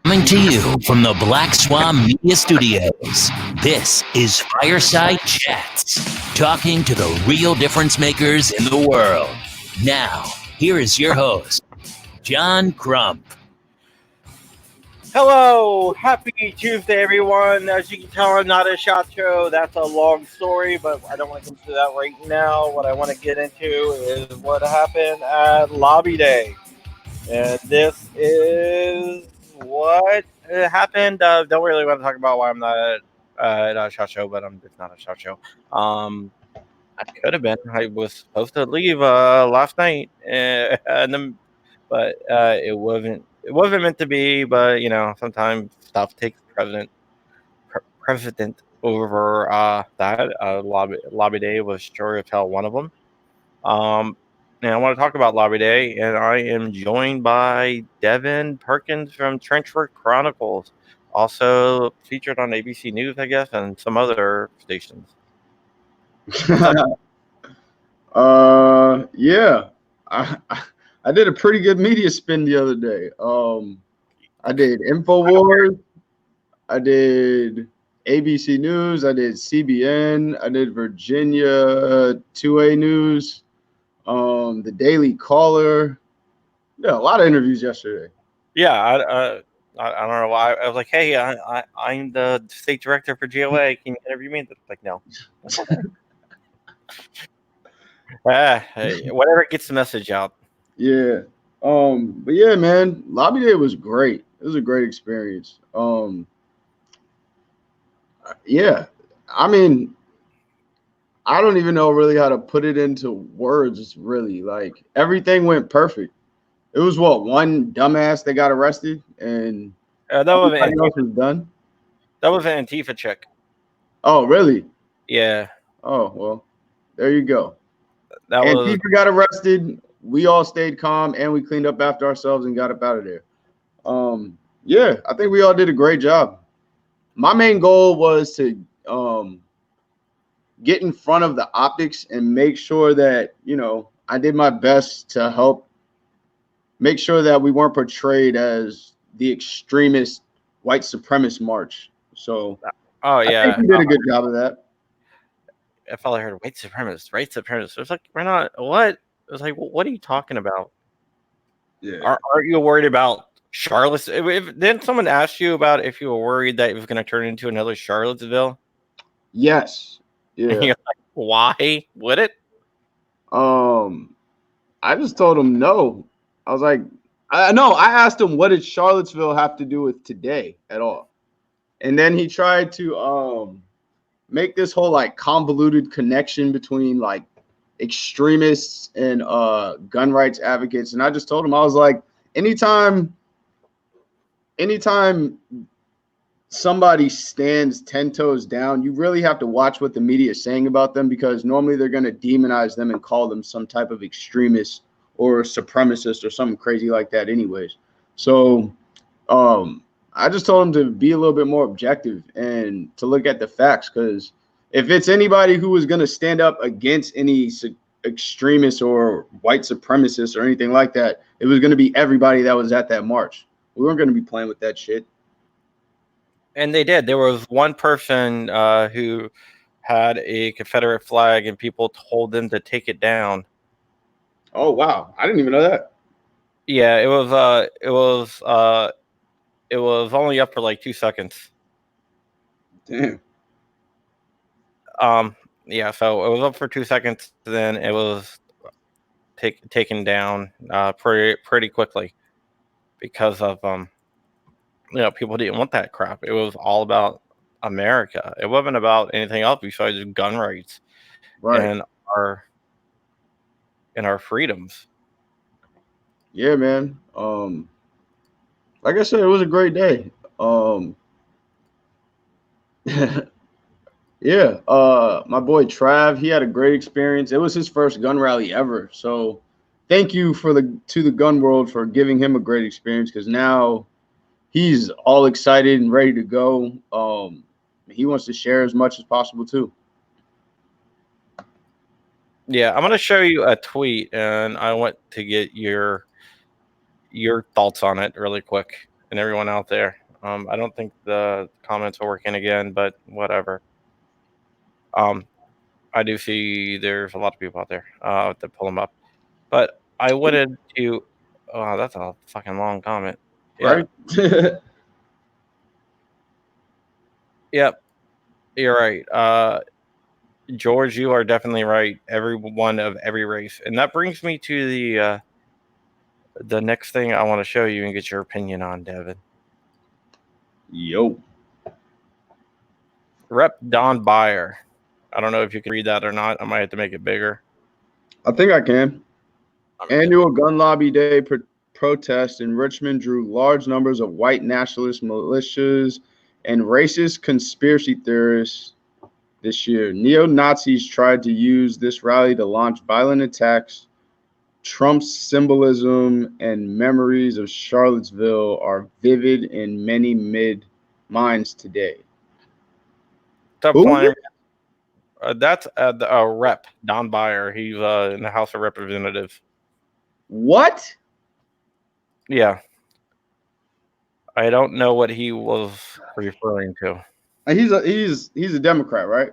Coming to you from the Black Swan Media Studios, this is Fireside Chats, talking to the real difference makers in the world. Now, here is your host, John Crump. Hello, happy Tuesday, everyone. As you can tell, I'm not a shot show. That's a long story, but I don't want to get into that right now. What I want to get into is what happened at Lobby Day. And this is what happened. Don't really want to talk about why I'm not a shot show, but it's not a shot show. I could have been. I was supposed to leave last night, but it wasn't. It wasn't meant to be. But sometimes stuff takes precedent over that. Lobby Day was sure as hell one of them. And I want to talk about Lobby Day, and I am joined by Devin Perkins from Trenchford Chronicles, also featured on ABC News, I guess, and some other stations. Yeah, I did a pretty good media spin the other day. I did InfoWars, I did ABC News, I did CBN, I did Virginia 2A News, the Daily Caller. Yeah, a lot of interviews yesterday. Yeah, I don't know why. I was like, hey, I'm the state director for GOA. Can you interview me? Like, no. Whatever gets the message out. Yeah. But yeah, man, Lobby Day was great. It was a great experience. Yeah. I mean, I don't even know really how to put it into words, really. Like, everything went perfect. It was one dumbass that got arrested, and that was everybody else was done. That was an Antifa chick. Oh, really? Yeah. Oh, well, there you go. Antifa got arrested. We all stayed calm, and we cleaned up after ourselves and got up out of there. Yeah, I think we all did a great job. My main goal was to get in front of the optics and make sure that, I did my best to help make sure that we weren't portrayed as the extremist white supremacist march. So, I think we did a good job of that. I felt I heard white supremacist. It was like, we're not, what? It was like, what are you talking about? Yeah. Aren't you worried about Charlottesville? Didn't someone ask you about if you were worried that it was going to turn into another Charlottesville? Yes. Yeah. You're like, why would it? I just told him no. I was like, I asked him, what did Charlottesville have to do with today at all? And then he tried to make this whole like convoluted connection between like extremists and gun rights advocates. And I just told him, I was like, anytime somebody stands 10 toes down, you really have to watch what the media is saying about them, because normally they're going to demonize them and call them some type of extremist or supremacist or something crazy like that anyways. So I just told him to be a little bit more objective and to look at the facts, because if it's anybody who was going to stand up against any extremist or white supremacist or anything like that, it was going to be everybody that was at that march. We weren't going to be playing with that shit. And they did. There was one person who had a Confederate flag, and people told them to take it down. Oh wow, I didn't even know that. Yeah, it was only up for like 2 seconds. Damn. Yeah, so it was up for 2 seconds, then it was taken down pretty quickly because of people didn't want that crap. It was all about America. It wasn't about anything else besides gun rights, right, and our freedoms. Yeah, man. Like I said, it was a great day. Yeah. My boy Trav, he had a great experience. It was his first gun rally ever. So thank you to the gun world for giving him a great experience, because now he's all excited and ready to go. He wants to share as much as possible too. Yeah, I'm going to show you a tweet, and I want to get your thoughts on it really quick. and everyone out there. I don't think the comments are working again, but whatever. I do see there's a lot of people out there that pull them up, but I wanted to. Oh, that's a fucking long comment. Yeah. Right? Yep. You're right. George, you are definitely right. Everyone of every race, and that brings me to the next thing I want to show you and get your opinion on, Devin. Yo. Rep Don Beyer. I don't know if you can read that or not. I might have to make it bigger. I think I can. Annual Gun Lobby Day protest in Richmond drew large numbers of white nationalist militias and racist conspiracy theorists this year. Neo-Nazis tried to use this rally to launch violent attacks. Trump's symbolism and memories of Charlottesville are vivid in many minds today. That's the Rep Don Beyer. He's in the House of Representatives. What? Yeah. I don't know what he was referring to. He's a Democrat, right?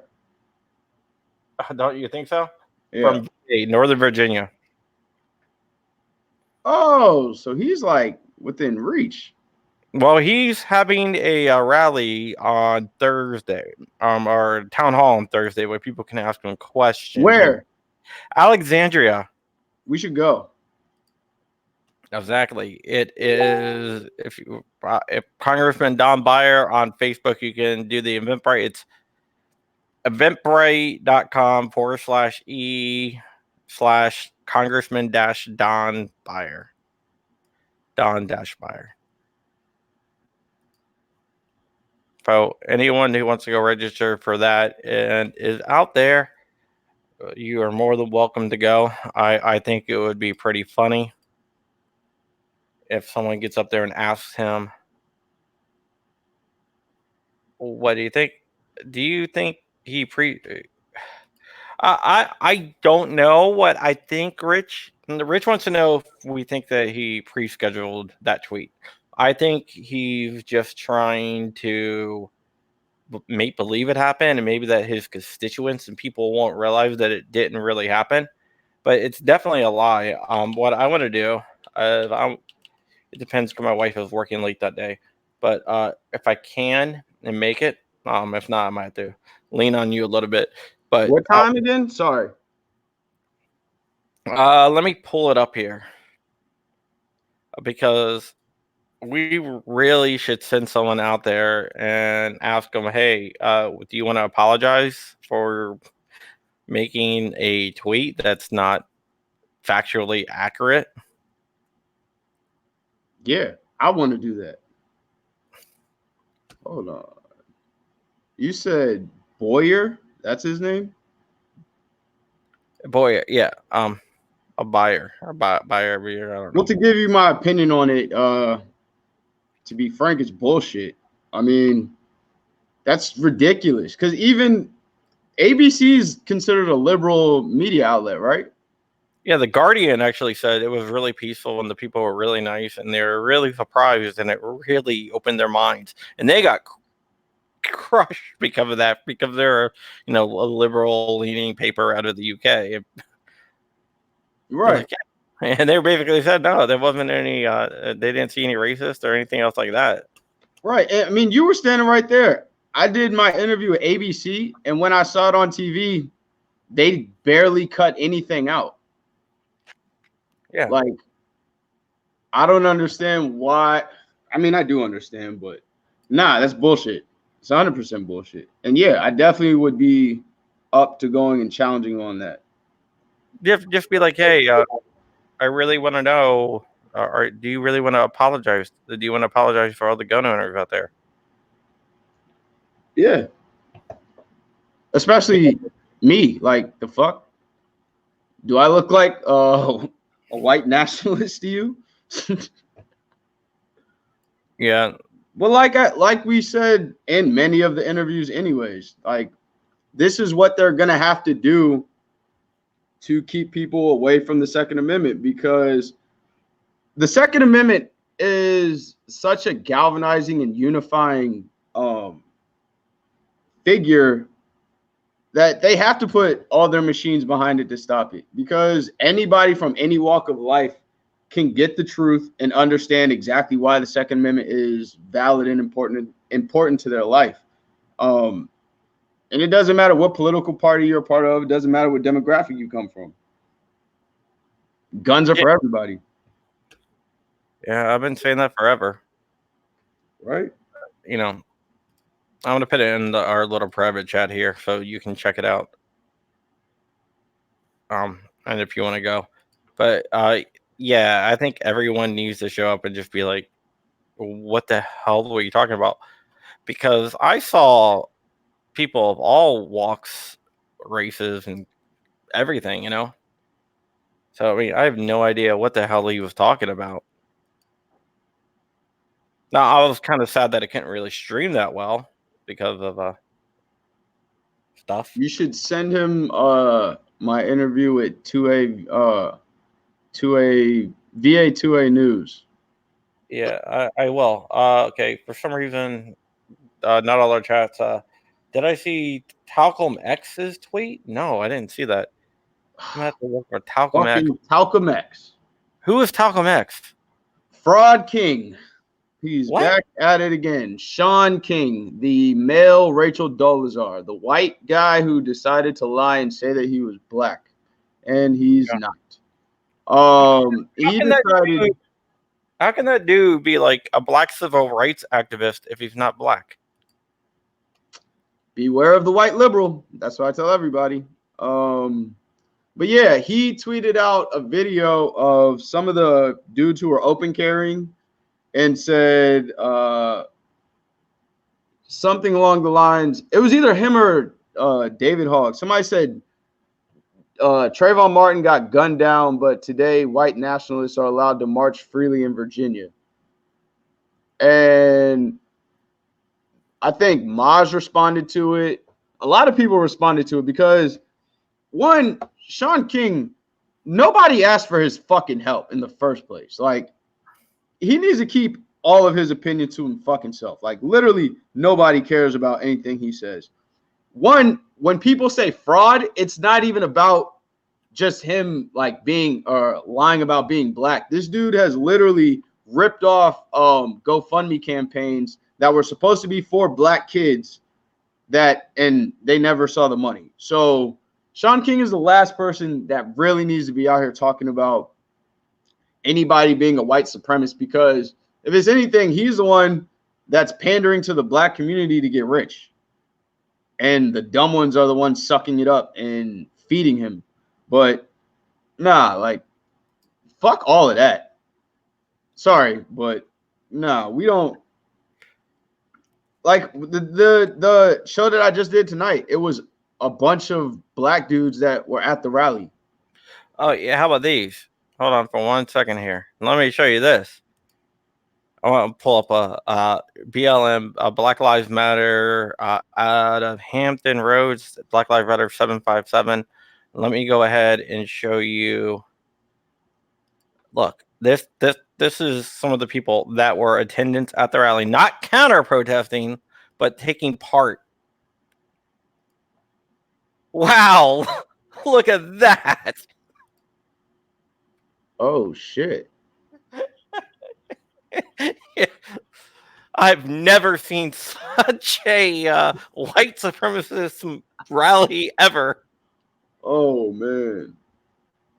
Don't you think so? Yeah. From Northern Virginia. Oh, so he's like within reach. Well, he's having a rally on Thursday, or town hall on Thursday, where people can ask him questions. Where? Alexandria. We should go. Exactly. It is. If Congressman Don Beyer on Facebook, you can do the Eventbrite. It's eventbrite.com/e/Congressman-Don Beyer. Don-Beyer. So anyone who wants to go register for that and is out there, you are more than welcome to go. I think it would be pretty funny if someone gets up there and asks him, what do you think? Do you think he I don't know what I think, Rich. Rich wants to know if we think that he pre-scheduled that tweet. I think he's just trying to make believe it happened, and maybe that his constituents and people won't realize that it didn't really happen. But it's definitely a lie. What I want to do, it depends because my wife is working late that day. But if I can and make it, if not, I might have to lean on you a little bit. But what time again? Sorry. Let me pull it up here because we really should send someone out there and ask them, hey, do you want to apologize for making a tweet that's not factually accurate? Yeah, I want to do that. Hold on. You said Boyer? That's his name? Boyer, yeah. A buyer or buyer every year. I don't know. Well, to give you my opinion on it, to be frank, it's bullshit. I mean, that's ridiculous because even ABC is considered a liberal media outlet, right? Yeah, The Guardian actually said it was really peaceful and the people were really nice and they were really surprised and it really opened their minds. And they got crushed because of that, because they're, a liberal leaning paper out of the UK. Right. And they basically said, no, there wasn't any, they didn't see any racist or anything else like that. Right. I mean, you were standing right there. I did my interview with ABC, and when I saw it on TV, they barely cut anything out. Yeah. Like, I don't understand why. I mean, I do understand, but nah, that's bullshit. It's 100% bullshit. And yeah, I definitely would be up to going and challenging on that. Just be like, hey, I really want to know, or do you really want to apologize? Do you want to apologize for all the gun owners out there? Yeah. Especially me. Like, the fuck? Do I look like a white nationalist to you? Yeah. Well, like we said in many of the interviews anyways, like, this is what they're going to have to do to keep people away from the Second Amendment, because the Second Amendment is such a galvanizing and unifying figure that they have to put all their machines behind it to stop it, because anybody from any walk of life can get the truth and understand exactly why the Second Amendment is valid and important to their life. And it doesn't matter what political party you're a part of. It doesn't matter what demographic you come from. Guns are for everybody. Yeah, I've been saying that forever. Right? You know, I'm going to put it in our little private chat here so you can check it out. And if you want to go. But, yeah, I think everyone needs to show up and just be like, what the hell were you talking about? Because I saw people of all walks, races, and everything, you know? So, I mean, I have no idea what the hell he was talking about. Now, I was kind of sad that it couldn't really stream that well because of stuff. You should send him my interview with 2A VA2A News. Yeah, I will. Okay, for some reason, not all our chats. Did I see Talcum X's tweet? No, I didn't see that. I'm gonna have to look for Talcum X. Talcum X. Who is Talcum X? Fraud King. He's back at it again. Sean King, the male Rachel Dolezal, the white guy who decided to lie and say that he was black, and he's not. He decided. How can that dude be like a black civil rights activist if he's not black? Beware of the white liberal. That's what I tell everybody. But yeah, he tweeted out a video of some of the dudes who were open carrying and said something along the lines. It was either him or David Hogg. Somebody said Trayvon Martin got gunned down, but today white nationalists are allowed to march freely in Virginia. And I think Maj responded to it. A lot of people responded to it because, one, Sean King, nobody asked for his fucking help in the first place. Like, he needs to keep all of his opinion to him fucking self. Like, literally nobody cares about anything he says. One, when people say fraud, it's not even about just him like being or lying about being black. This dude has literally ripped off GoFundMe campaigns that were supposed to be for black kids and they never saw the money. So Sean King is the last person that really needs to be out here talking about anybody being a white supremacist, because if it's anything, he's the one that's pandering to the black community to get rich. And the dumb ones are the ones sucking it up and feeding him. But nah, like, fuck all of that. Sorry, but nah, we don't. Like the show that I just did tonight, it was a bunch of black dudes that were at the rally. Oh yeah, how about these? Hold on for 1 second here. Let me show you this. I want to pull up a BLM, Black Lives Matter, out of Hampton Roads, Black Lives Matter 757. Let me go ahead and show you. Look, this is some of the people that were attendants at the rally, not counter protesting, but taking part. Wow, look at that. Oh shit. Yeah. I've never seen such a white supremacist rally ever. Oh man,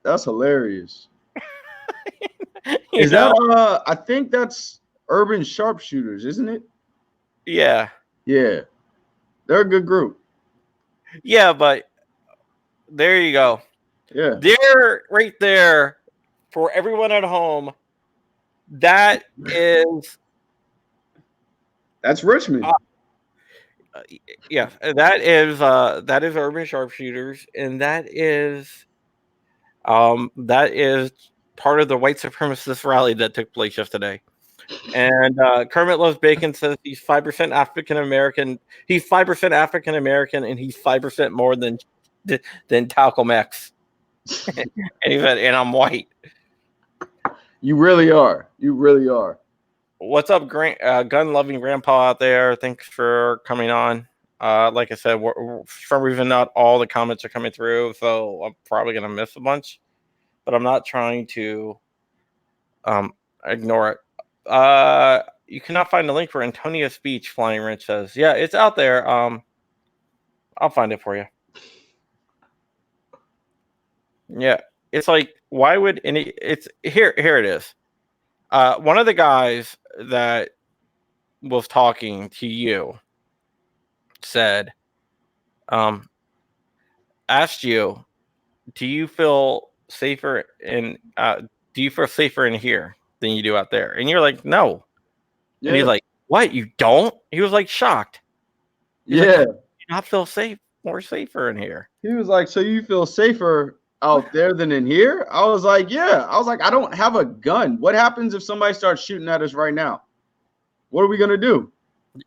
that's hilarious. Is that I think that's Urban Sharpshooters, isn't it? Yeah. Yeah. They're a good group. Yeah, but there you go. Yeah. They're right there for everyone at home. That's Richmond. Yeah, that is Urban Sharpshooters, and that is part of the white supremacist rally that took place yesterday. And Kermit Loves Bacon says he's 5% African American. He's 5% African American, and he's 5% more than Talcum X. And he said, and I'm white. You really are. You really are. What's up, gun loving grandpa out there? Thanks for coming on. Like I said, for some reason, not all the comments are coming through, so I'm probably gonna miss a bunch. But I'm not trying to ignore it. You cannot find the link for Antonio's speech. Flying Rich says, "Yeah, it's out there. I'll find it for you." Yeah, it's like, why would any? It's here. Here it is. One of the guys that was talking to you said, asked you, do you feel safer in here than you do out there? And you're like, no. Yeah. And he's like, what? You don't? He was like shocked. He's yeah. like, do you not feel more safer in here? He was like, so you feel safer out there than in here? I was like, yeah. I was like, I don't have a gun. What happens if somebody starts shooting at us right now? What are we going to do?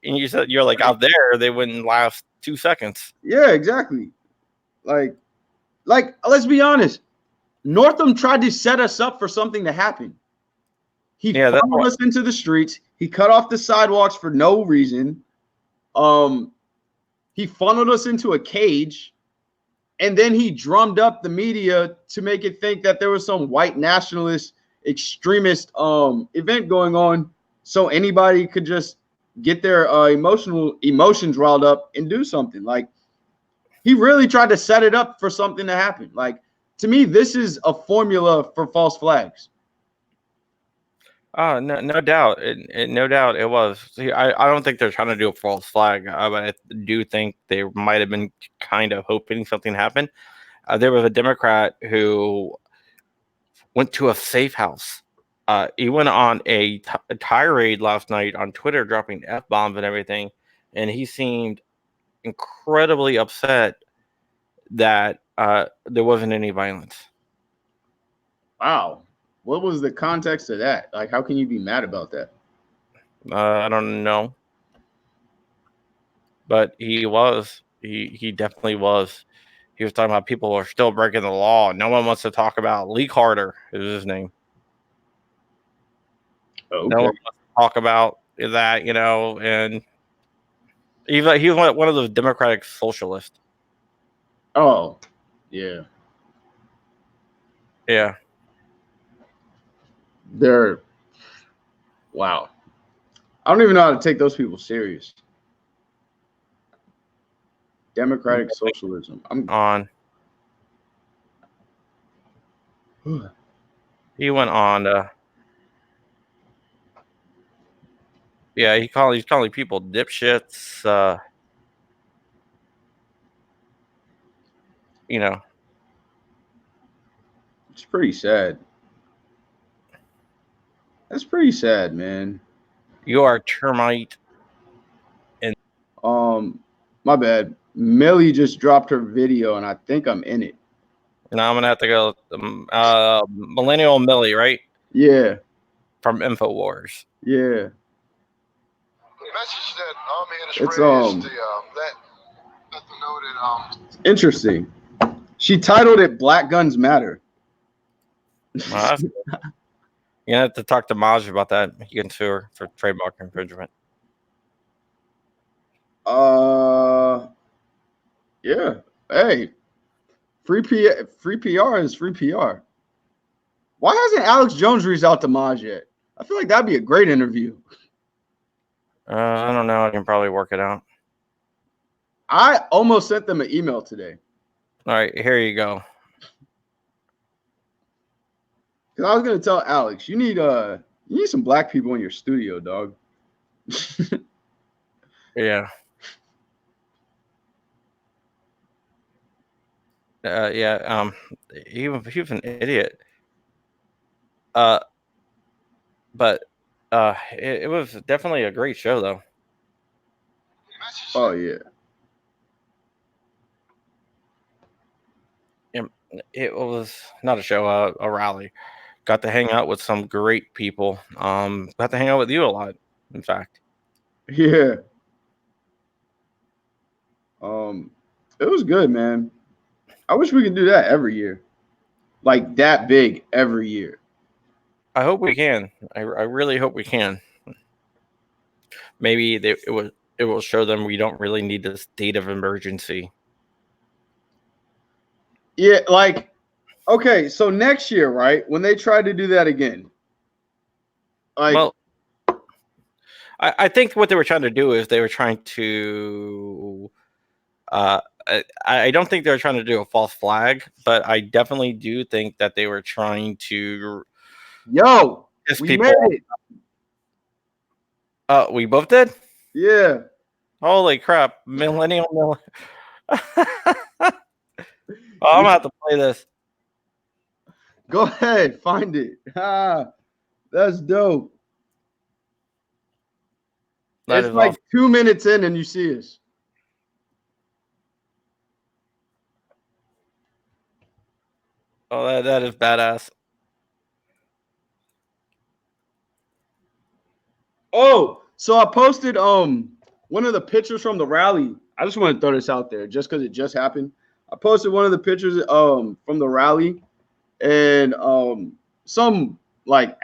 And you said, you're like, out there, they wouldn't last 2 seconds. Yeah, exactly. Like, let's be honest. Northam tried to set us up for something to happen. He funneled us into the streets. He cut off the sidewalks for no reason. He funneled us into a cage, and then he drummed up the media to make it think that there was some white nationalist extremist event going on, so anybody could just get their emotions riled up and do something. Like, he really tried to set it up for something to happen. Like, to me, this is a formula for false flags. No doubt. No doubt it was. See, I don't think they're trying to do a false flag, but I do think they might have been kind of hoping something happened. There was a Democrat who went to a safe house. He went on a tirade last night on Twitter, dropping F-bombs and everything, and he seemed incredibly upset that there wasn't any violence. Wow. What was the context of that? Like, how can you be mad about that? I don't know. But he was. He definitely was. He was talking about people are still breaking the law. No one wants to talk about Lee Carter is his name. Okay. No one wants to talk about that, and he was one of those Democratic socialists. Oh, yeah. Yeah. Wow. I don't even know how to take those people serious. Democratic socialism. I'm on. He went on. Yeah, he's calling people dipshits. It's pretty sad. That's pretty sad, man. You are a termite. And my bad. Millie just dropped her video, and I think I'm in it. Now I'm gonna have to go. Millennial Millie, right? Yeah. From InfoWars. Yeah. The message that I'm here to spread is let them know that interesting. She titled it "Black Guns Matter." You have to talk to Maj about that. You can sue her for trademark infringement. Yeah. Hey, free PR is free PR. Why hasn't Alex Jones reached out to Maj yet? I feel like that'd be a great interview. I don't know. I can probably work it out. I almost sent them an email today. All right, here you go. Because I was gonna tell Alex, you need some black people in your studio, dog. Yeah. Yeah. He was an idiot. But it was definitely a great show, though. Oh yeah. It was not a show, a rally. Got to hang out with some great people. Got to hang out with you a lot, in fact. Yeah. It was good, man. I wish we could do that every year. Like that big every year. I hope we can. I really hope we can. maybe it will show them we don't really need this state of emergency. Yeah, like, okay, so next year, right, when they try to do that again, like, well, I think what they were trying to do is they were trying to. I don't think they were trying to do a false flag, but I definitely do think that they were trying to. yo, piss we people. made it. We both did. Yeah. Holy crap, millennial. Oh, I'm gonna have to play this. Go ahead, find it. That's dope. That It's like awesome. 2 minutes in and you see us. Oh, that is badass. Oh, so I posted one of the pictures from the rally. I just want to throw this out there just because it just happened. I posted one of the pictures from the rally, and some like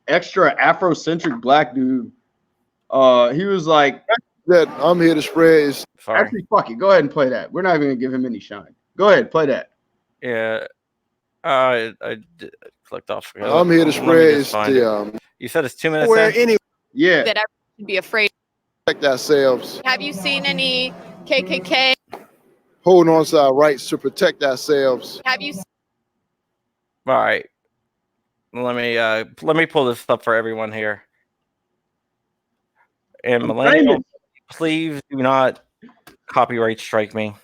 extra Afrocentric black dude. He was like, That I'm here to spread is Sorry. actually, fuck it. Go ahead and play that. We're not even gonna give him any shine. Go ahead, play that. Yeah. I clicked off. I'm here to spread is the You said it's 2 minutes. where In? any Yeah. that everyone should be afraid. protect ourselves, Have you seen any KKK? holding on to our rights to protect ourselves. Have you seen All right. Let me pull this up for everyone here. And I'm millennial, famous. please do not copyright strike me.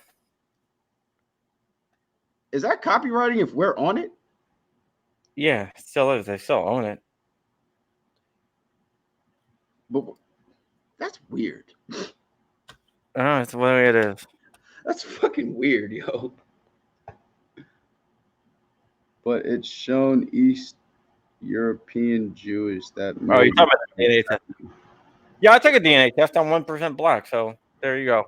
Is that copywriting if we're on it? Yeah, it still is. They still own it. But that's weird. Oh, it's the way it is. That's fucking weird, yo. But it's shown East European Jewish that. Oh, you're talking about the DNA test. Yeah, I took a DNA test. I'm 1% black, so there you go.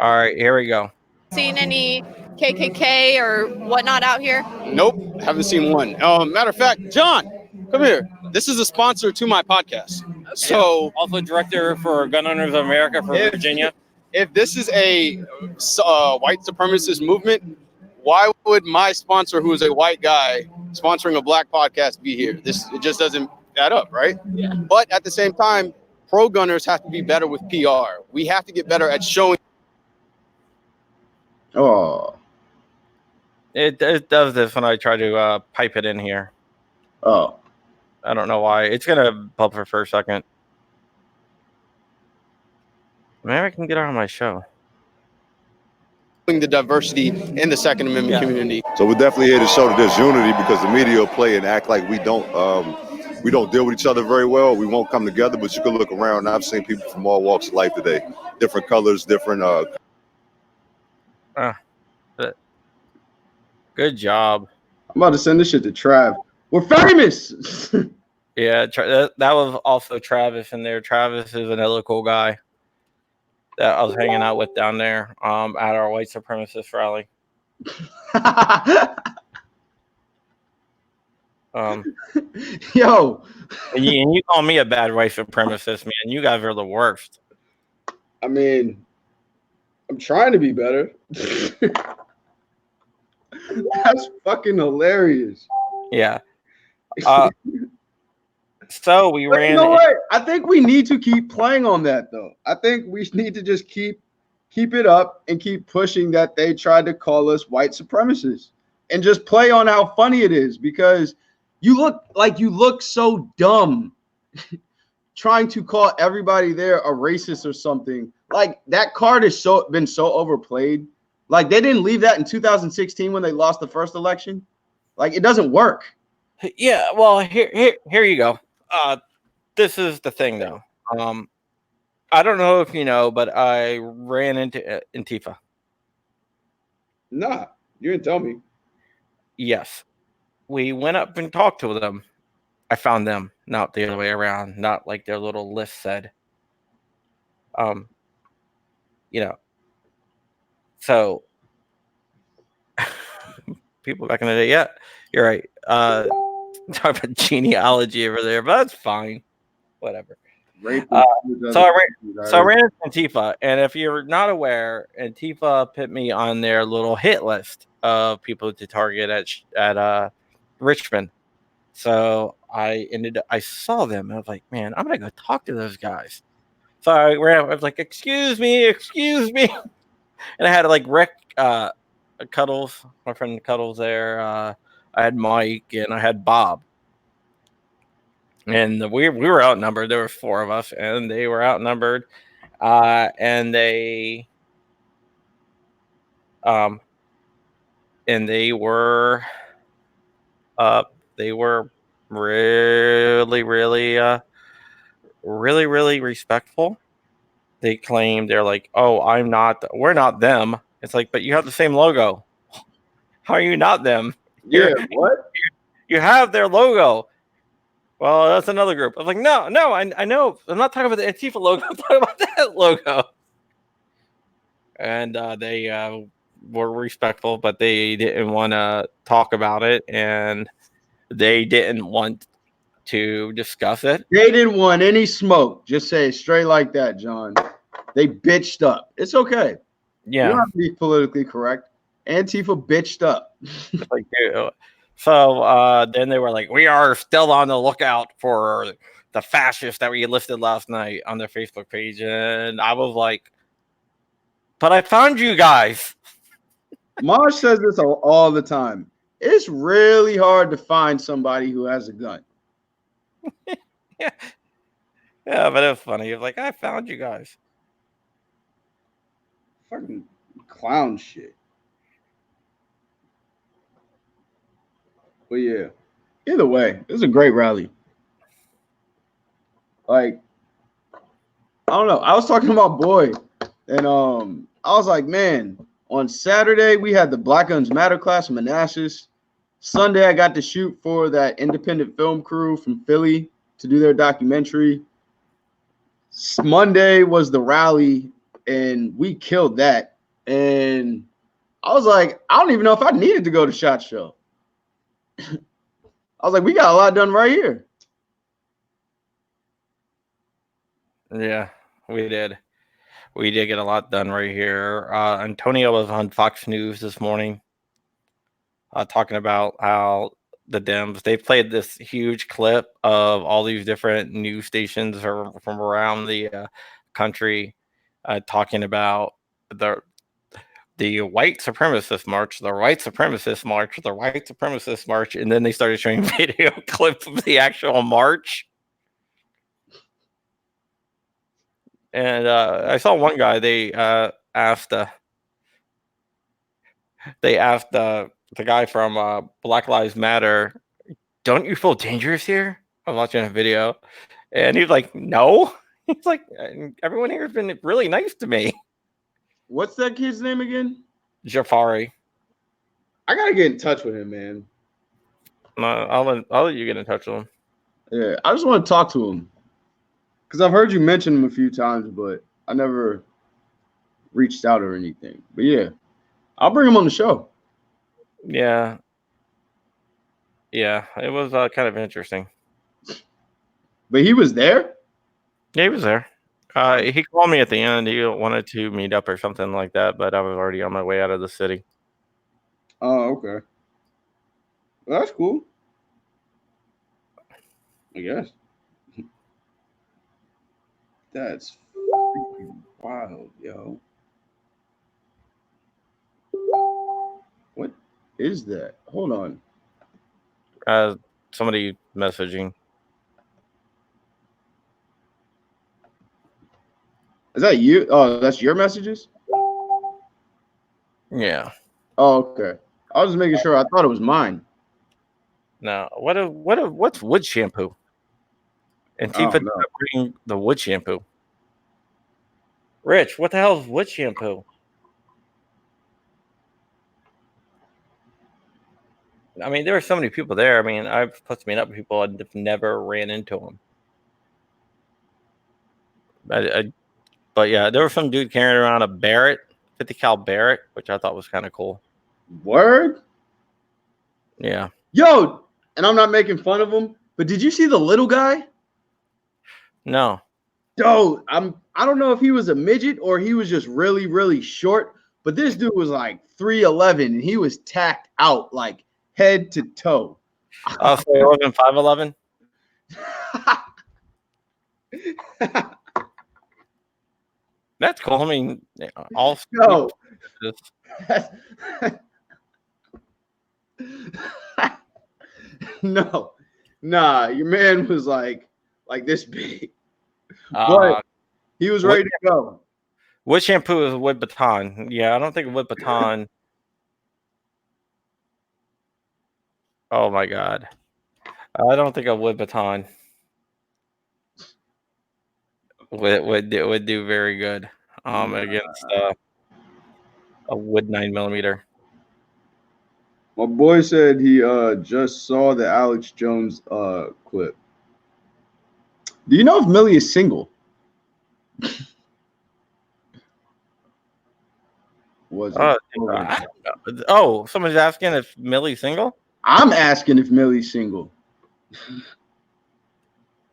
All right, here we go. seen any KKK or whatnot out here? Nope, haven't seen one. Matter of fact, John, come here. This is a sponsor to my podcast. So, Also director for Gun Owners of America for Virginia. if this is a white supremacist movement, why would my sponsor, who is a white guy, sponsoring a black podcast, be here? It just doesn't add up, right? Yeah. But at the same time, pro gunners have to be better with PR. We have to get better at showing. Oh. It does this when I try to pipe it in here. Oh. I don't know why. It's gonna buffer for a second. Maybe I can get on my show. The diversity in the Second Amendment community. So we're definitely here to show that there's unity, because the media will play and act like we don't deal with each other very well. We won't come together, but you can look around. And I've seen people from all walks of life today, different colors, different. Good job. I'm about to send this shit to Trav. We're famous. Yeah, that was also Travis in there. Travis is another cool guy that I was hanging out with down there at our white supremacist rally. Yo. And you call me a bad white supremacist, man. You guys are the worst. I mean, I'm trying to be better. That's fucking hilarious. Yeah. So we ran. You know what? I think we need to keep playing on that, though. I think we need to just keep it up and keep pushing that they tried to call us white supremacists, and just play on how funny it is, because you look so dumb trying to call everybody there a racist or something. Like, that card has been so overplayed. Like, they didn't leave that in 2016 when they lost the first election. Like, it doesn't work. Yeah, well, here you go. This is the thing, though. I don't know if you know, but I ran into Antifa. Nah, you didn't tell me. Yes. We went up and talked to them. I found them, not the other way around, not like their little list said. So people back in the day. Yeah, you're right. Talk about genealogy over there, but that's fine. Whatever. So I ran into Antifa, and if you're not aware, Antifa put me on their little hit list of people to target at Richmond. So I saw them, and I was like, man, I'm gonna go talk to those guys. So I was like, excuse me, and I had like Rick Cuddles, my friend Cuddles there. I had Mike, and I had Bob. And we were outnumbered. There were 4 of us, and they were outnumbered. And they were really, really respectful. They claimed, they're like, "Oh, we're not them." It's like, but you have the same logo. How are you not them? Yeah, what? You have their logo. Well, that's another group. I was like, no, I know. I'm not talking about the Antifa logo. I'm talking about that logo. And they were respectful, but they didn't want to talk about it, and they didn't want to discuss it. They didn't want any smoke. Just say it straight like that, John. They bitched up. It's okay. Yeah. You don't have to be politically correct. Antifa bitched up. Like, so then they were like, we are still on the lookout for the fascists that we listed last night on their Facebook page. And I was like, but I found you guys. Marsh says this all the time. It's really hard to find somebody who has a gun. Yeah, but it was funny. It was like, I found you guys. Fucking clown shit. But yeah, either way, it was a great rally. Like, I don't know. I was talking to my boy, and I was like, man, on Saturday we had the Black Guns Matter class in Manassas. Sunday I got to shoot for that independent film crew from Philly to do their documentary. Monday was the rally, and we killed that. And I was like, I don't even know if I needed to go to SHOT Show. I was like, we got a lot done right here. Yeah, we did. We did get a lot done right here. Antonio was on Fox News this morning talking about how the Dems, they played this huge clip of all these different news stations from around the country talking about the white supremacist march, the white supremacist march, the white supremacist march, and then they started showing video clips of the actual march. And I saw one guy, they asked the guy from Black Lives Matter, don't you feel dangerous here? I'm watching a video, and he's like, no. He's like, everyone here has been really nice to me. What's that kid's name again? Jafari. I gotta get in touch with him, man. I'll let you get in touch with him. Yeah, I just want to talk to him because I've heard you mention him a few times, but I never reached out or anything. But yeah, I'll bring him on the show. Yeah, it was kind of interesting. But he was there? Yeah, he was there. He called me at the end. He wanted to meet up or something like that, but I was already on my way out of the city. Oh, okay. Well, that's cool. I guess. That's freaking wild, yo. What is that? Hold on. Somebody messaging. Is that you? Oh, that's your messages? Yeah. Oh, okay. I was just making sure. I thought it was mine. No. What's wood shampoo? Antifa bring the wood shampoo. Rich, what the hell is wood shampoo? I mean, there were so many people there. I mean, I've supposed to meet up with people I've never ran into them. But yeah, there was some dude carrying around a Barrett, 50 cal Barrett, which I thought was kind of cool. Word? Yeah. Yo, and I'm not making fun of him, but did you see the little guy? No. Yo, I don't know if he was a midget or he was just really, really short, but this dude was like 3'11", and he was tacked out like head to toe. Oh, so he wasn't 5'11"? That's cool. I mean, all Yo. No, nah, your man was like this big, but he was ready to go. What shampoo is Wood Baton? Yeah, I don't think Wood Baton. Oh my God, I don't think a Wood Baton would do very good against a Wood 9mm. My boy said he just saw the Alex Jones clip. Do you know if Millie is single? Someone's asking if Millie's single? I'm asking if Millie's single.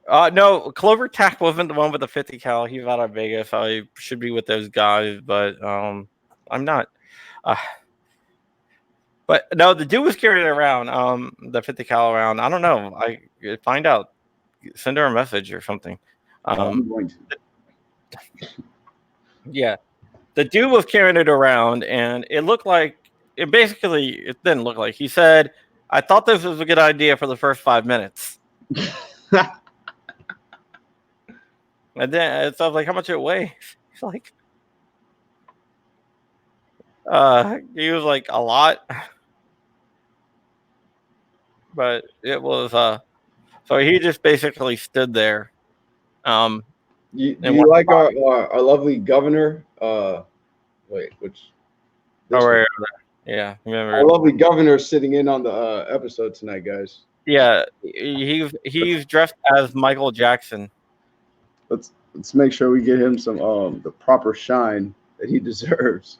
No, Clover Tack wasn't the one with the 50 cal. He's out of Vegas. I should be with those guys, but I'm not. But no, the dude was carrying it around, the 50 cal around. I don't know. I find out. Send her a message or something. I'm going to. Yeah, the dude was carrying it around, and it looked like it didn't look like. He said, "I thought this was a good idea for the first 5 minutes." And then I was like, how much it weighs? He's like, he was like, a lot. But it was, so he just basically stood there. Do you like our lovely governor? Yeah, remember our lovely governor sitting in on the episode tonight, guys. Yeah, he's dressed as Michael Jackson. Let's make sure we get him some the proper shine that he deserves.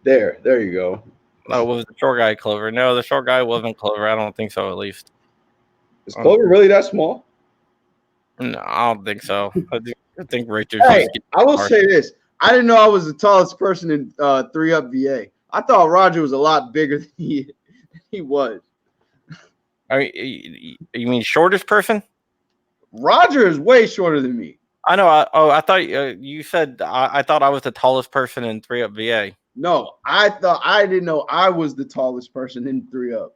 There you go. Oh, was the short guy Clover? No, the short guy wasn't Clover. I don't think so, at least. Is Clover really that small? No, I don't think so. I think Richard. Hey, I will say this. I didn't know I was the tallest person in 3-Up VA. I thought Roger was a lot bigger than he was. I mean, you mean shortest person? Roger is way shorter than me. I know. I thought you said I thought I was the tallest person in 3-Up VA. No, I didn't know I was the tallest person in 3-Up.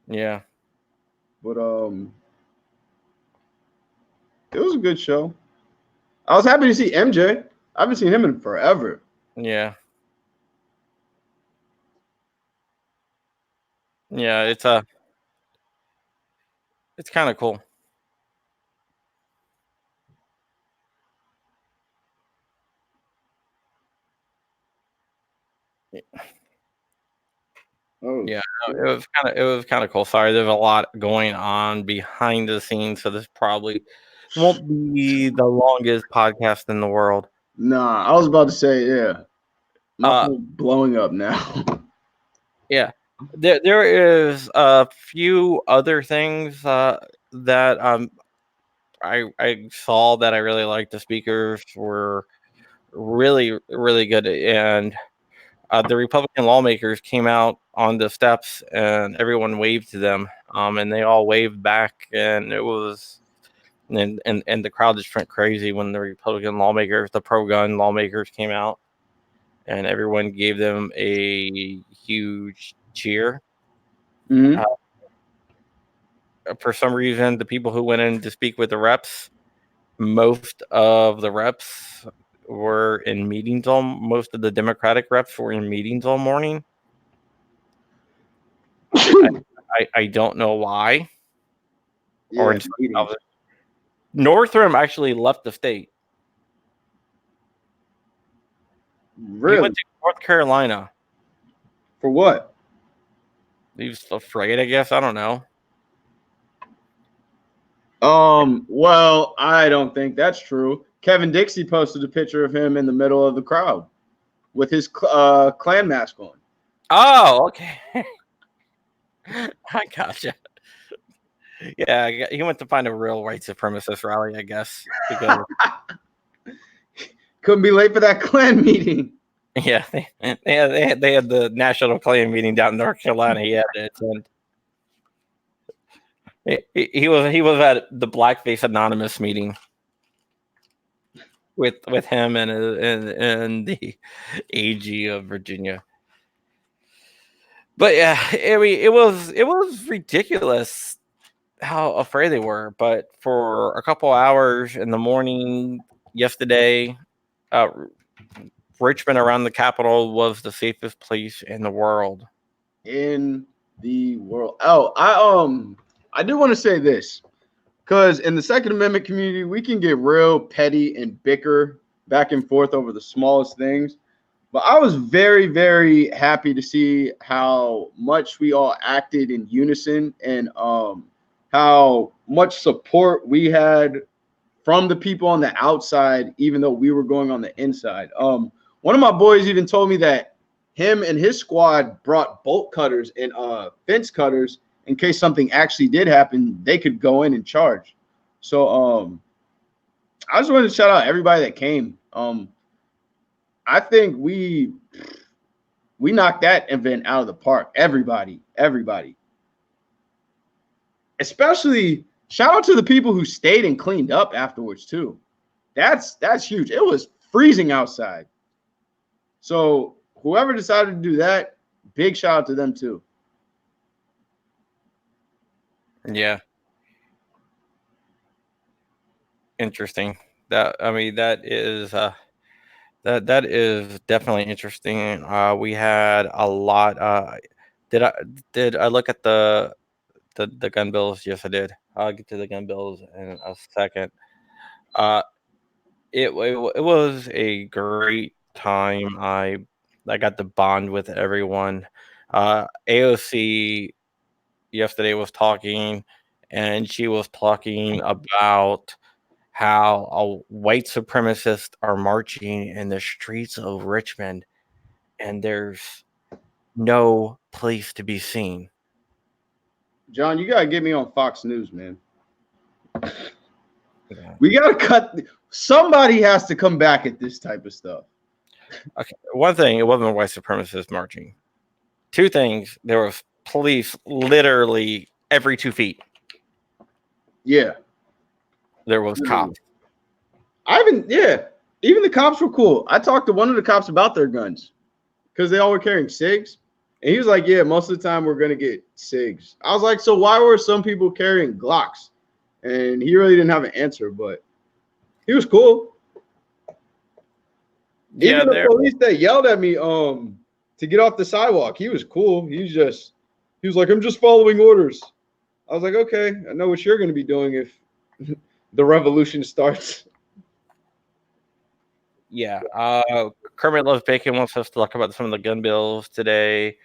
Yeah. But it was a good show. I was happy to see MJ. I haven't seen him in forever. Yeah. Yeah, it's kind of cool. Oh yeah, it was kind of cool. Sorry, there's a lot going on behind the scenes, so this probably won't be the longest podcast in the world. Nah, I was about to say, yeah, my phone's blowing up now. Yeah, there is a few other things that I saw that I really liked. The speakers were really, really good, and the Republican lawmakers came out on the steps, and everyone waved to them, and they all waved back, and it was, and the crowd just went crazy when the Republican lawmakers, the pro-gun lawmakers, came out, and everyone gave them a huge cheer. Mm-hmm. For some reason, the people who went in to speak with the reps, most of the reps were in meetings most of the Democratic reps were in meetings all morning. I don't know why. Yeah, Northam actually left the state. Really? He went to North Carolina. For what? He was afraid, I guess. I don't know. Well, I don't think that's true. Kevin Dixie posted a picture of him in the middle of the crowd. with his Klan mask on. Oh, okay. I gotcha. Yeah, he went to find a real white supremacist rally, I guess. Because couldn't be late for that Klan meeting. yeah, they had the national Klan meeting down in North Carolina. He had to attend. He was at the Blackface Anonymous meeting with him and the AG of Virginia. But yeah, I mean, it was ridiculous how afraid they were. But for a couple hours in the morning yesterday, Richmond around the Capitol was the safest place in the world. Oh, I do want to say this, because in the Second Amendment community, we can get real petty and bicker back and forth over the smallest things. But I was very, very happy to see how much we all acted in unison and how much support we had from the people on the outside, even though we were going on the inside. One of my boys even told me that him and his squad brought bolt cutters and fence cutters in case something actually did happen. They could go in and charge. So I just wanted to shout out everybody that came. I think we knocked that event out of the park. Everybody. Especially shout out to the people who stayed and cleaned up afterwards too. That's huge. It was freezing outside. So whoever decided to do that, big shout out to them too. Yeah. Interesting. That is definitely interesting. We had a lot. Did I look at the gun bills? Yes, I did. I'll get to the gun bills in a second. It was a great time. I got to bond with everyone. AOC yesterday was talking, and she was talking about how white supremacists are marching in the streets of Richmond, and there's no place to be seen. John, you gotta get me on Fox News, man. Yeah. We gotta cut. Somebody has to come back at this type of stuff. Okay, one thing, it wasn't white supremacists marching. Two things, there was police literally every 2 feet. Yeah. There was cops. Even the cops were cool. I talked to one of the cops about their guns because they all were carrying SIGs. And he was like, yeah, most of the time we're going to get SIGs. I was like, so why were some people carrying Glocks? And he really didn't have an answer, but he was cool. Yeah, even the police that yelled at me to get off the sidewalk, he was cool. He was like, I'm just following orders. I was like, okay, I know what you're going to be doing if the revolution starts. Yeah. Kermit Loves Bacon wants us to talk about some of the gun bills today.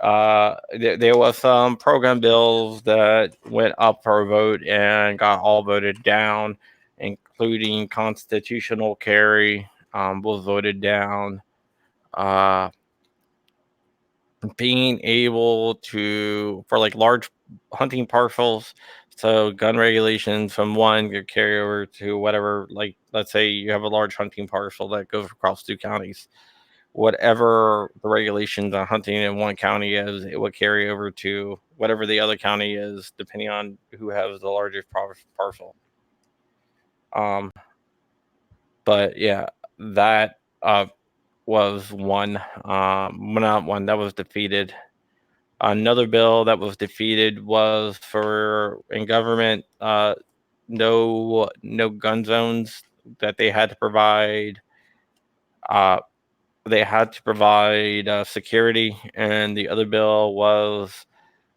There was some pro-gun bills that went up for a vote and got all voted down, including constitutional carry was voted down. Being able to, for like large hunting parcels, so gun regulations from one could carry over to whatever, like let's say you have a large hunting parcel that goes across 2 counties. Whatever the regulations on hunting in one county is, it would carry over to whatever the other county is, depending on who has the largest parcel. But yeah, that was one. Not one that was defeated. Another bill that was defeated was for in government, no gun zones that they had to provide. They had to provide security, and the other bill was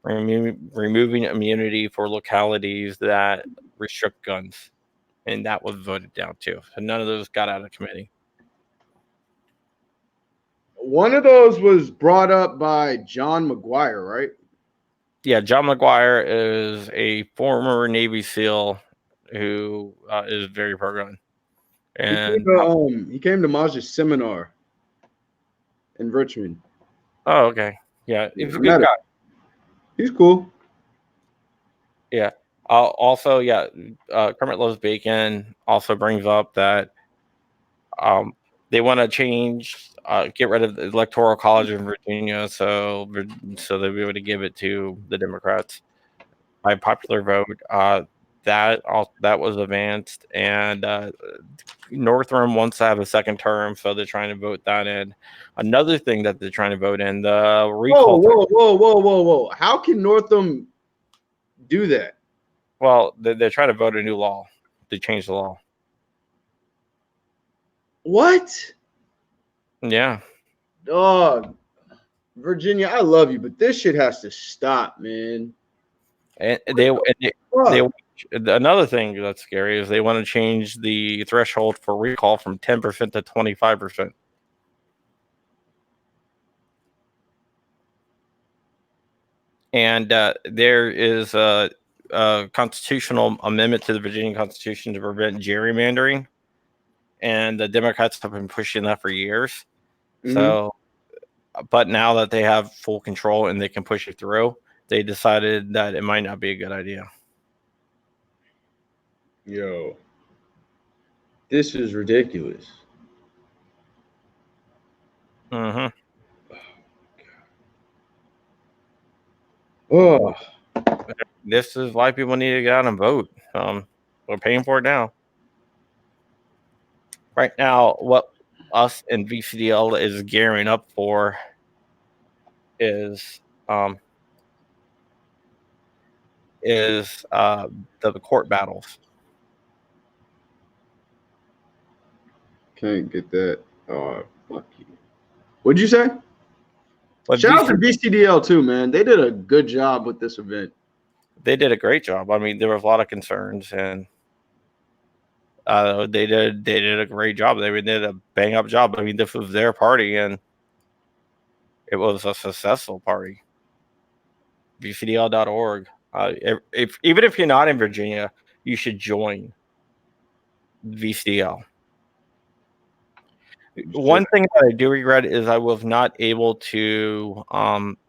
removing immunity for localities that restrict guns, and that was voted down too. So none of those got out of committee. One of those was brought up by John McGuire, right? Yeah, John McGuire is a former Navy SEAL who is very pro-gun. And he came to Maj's seminar. in Richmond. Oh, okay. Yeah, Yeah, he's a I good met him. guy. He's cool. Yeah. Also, yeah, Kermit Loves Bacon also brings up that they want to get rid of the Electoral College in Virginia, so they'll be able to give it to the Democrats by popular vote. That was advanced, and Northam wants to have a second term, so they're trying to vote that in. Another thing that they're trying to vote in, the recall. Whoa! How can Northam do that? Well, they're trying to vote a new law to change the law. What? Yeah. Dog, Virginia, I love you, but this shit has to stop, man. And another thing that's scary is they want to change the threshold for recall from 10% to 25%. And there is a constitutional amendment to the Virginia Constitution to prevent gerrymandering, and the Democrats have been pushing that for years. So, but now that they have full control and they can push it through, they decided that it might not be a good idea. Yo, this is ridiculous. Mm-hmm. Oh, This is why people need to get out and vote. We're paying for it now. Right now, what us and VCDL is gearing up for is the court battles. can't get that. Oh, fuck you. What'd you say? But Shout out to VCDL too, man. They did a good job with this event. They did a great job. I mean, there was a lot of concerns, and they did a great job. They did a bang up job. I mean, this was their party, and it was a successful party. VCDL.org. Even if you're not in Virginia, you should join VCDL. One thing that I do regret is I was not able to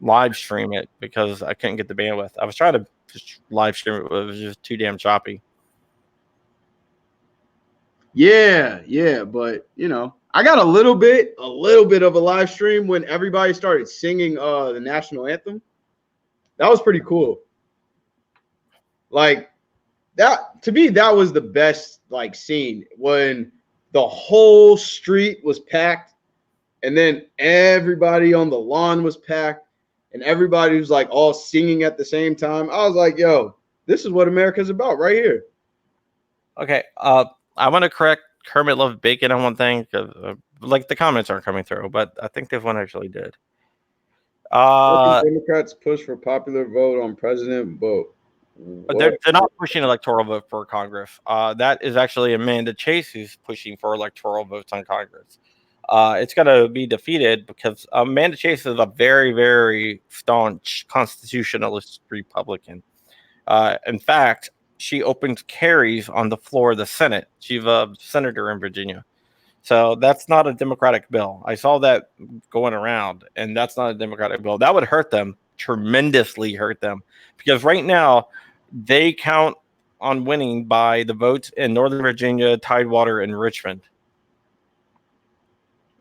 live stream it because I couldn't get the bandwidth. I was trying to just live stream it, but it was just too damn choppy. Yeah, but you know, I got a little bit of a live stream when everybody started singing the national anthem. That was pretty cool. Like that to me, that was the best like scene when the whole street was packed, and then everybody on the lawn was packed, and everybody was like all singing at the same time. I was like, yo, this is what America's about right here. Okay, I want to correct Kermit Love Bacon on one thing, because like the comments aren't coming through, but I think this one actually did. Democrats push for popular vote on president vote. But they're not pushing electoral vote for Congress. That is actually Amanda Chase who's pushing for electoral votes on Congress. It's going to be defeated because Amanda Chase is a very, very staunch constitutionalist Republican. In fact, she opened carries on the floor of the Senate. She's a senator in Virginia. So that's not a Democratic bill. I saw that going around, and that's not a Democratic bill. That would hurt them, tremendously hurt them, because right now they count on winning by the votes in Northern Virginia, Tidewater, and Richmond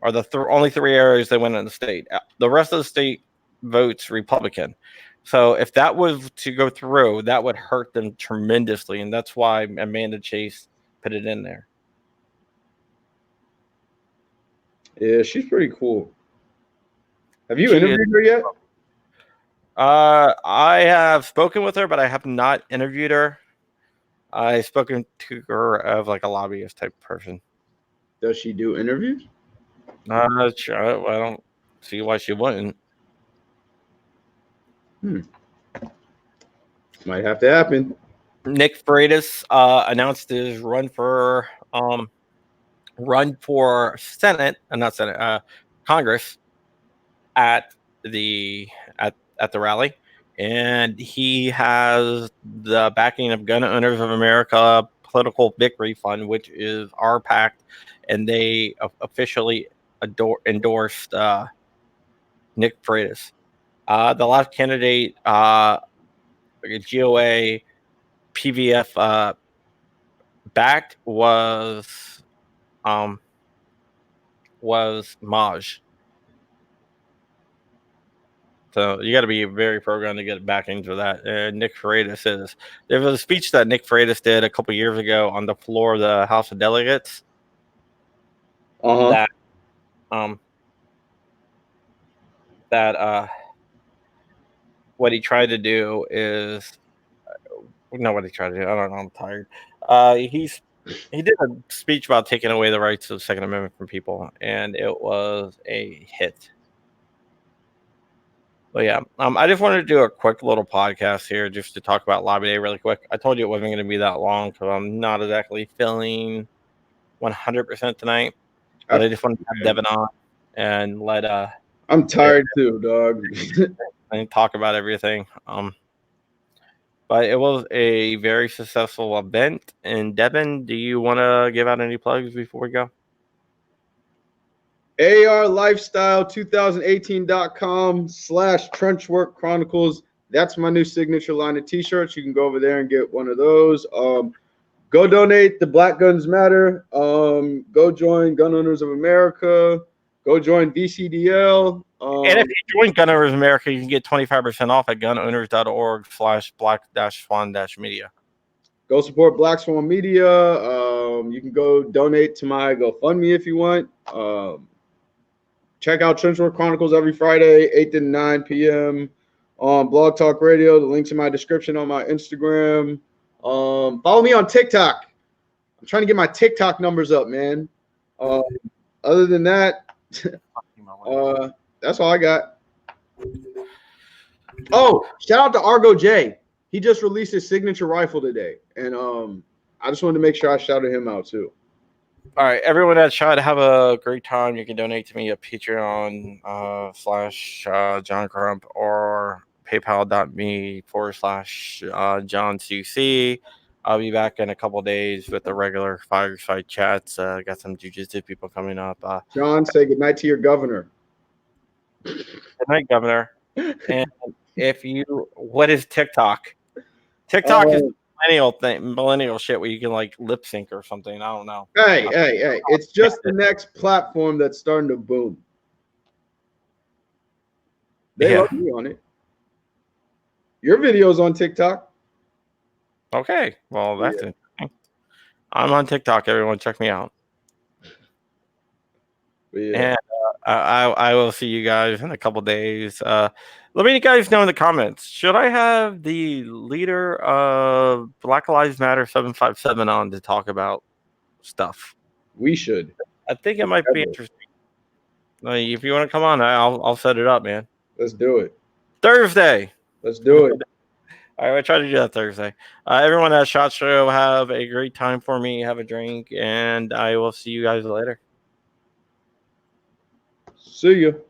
are the only three areas they win in the state. The rest of the state votes Republican. So if that was to go through, that would hurt them tremendously, and that's why Amanda Chase put it in there. Yeah, she's pretty cool. Have you interviewed her yet? I have spoken with her, but I have not interviewed her. I've spoken to her of like a lobbyist type person. Does she do interviews? Sure. I don't see why she wouldn't. Might have to happen. Nick Freitas announced his run for Senate, not Senate, Congress at the rally, and he has the backing of Gun Owners of America Political Victory Fund, which is our PAC, and they officially endorsed Nick Freitas. The last candidate, GOA, PVF backed was Maj. So you got to be very programmed to get back into that. And Nick Freitas is. There was a speech that Nick Freitas did a couple years ago on the floor of the House of Delegates. That what he tried to do is what he tried to do. I don't know. I'm tired. He did a speech about taking away the rights of the Second Amendment from people, and it was a hit. But yeah, I just wanted to do a quick little podcast here just to talk about Lobby Day really quick. I told you it wasn't going to be that long because I'm not exactly feeling 100% tonight. But I just wanted to have Devin on and let I'm tired too, dog. and talk about everything. But it was a very successful event. And Devin, do you want to give out any plugs before we go? ARLifestyle2018.com/Trenchwork Chronicles. That's my new signature line of t-shirts. You can go over there and get one of those. Go donate to Black Guns Matter. Go join Gun Owners of America. Go join VCDL. And if you join Gun Owners of America, you can get 25% off at gunowners.org/black-swan-media. Go support Black Swan Media. You can go donate to my GoFundMe if you want. Check out Trenchwork Chronicles every Friday, 8 to 9 p.m. on Blog Talk Radio. The link's in my description on my Instagram. Follow me on TikTok. I'm trying to get my TikTok numbers up, man. Other than that, that's all I got. Oh, shout out to Argo J. He just released his signature rifle today, and I just wanted to make sure I shouted him out too. All right, everyone that tried to have a great time, you can donate to me at Patreon /John Crump or PayPal.me/JohnCC. I'll be back in a couple days with the regular fireside chats. Got some jiu-jitsu people coming up. John, say goodnight to your governor. Good night, Governor. And what is TikTok? TikTok is millennial shit where you can like lip sync or something. I don't know. Hey, it's just the next platform that's starting to boom. They love me on it. Your video's on TikTok. Okay, well that's interesting. I'm on TikTok. Everyone, check me out. Yeah. And I will see you guys in a couple days. Let me guys know in the comments. Should I have the leader of Black Lives Matter 757 on to talk about stuff? We should. I think it might be interesting. Like, if you want to come on, I'll set it up, man. Let's do it. Thursday. Let's do it. All right, I try to do that Thursday. Everyone at SHOT Show, have a great time for me. Have a drink, and I will see you guys later. See you.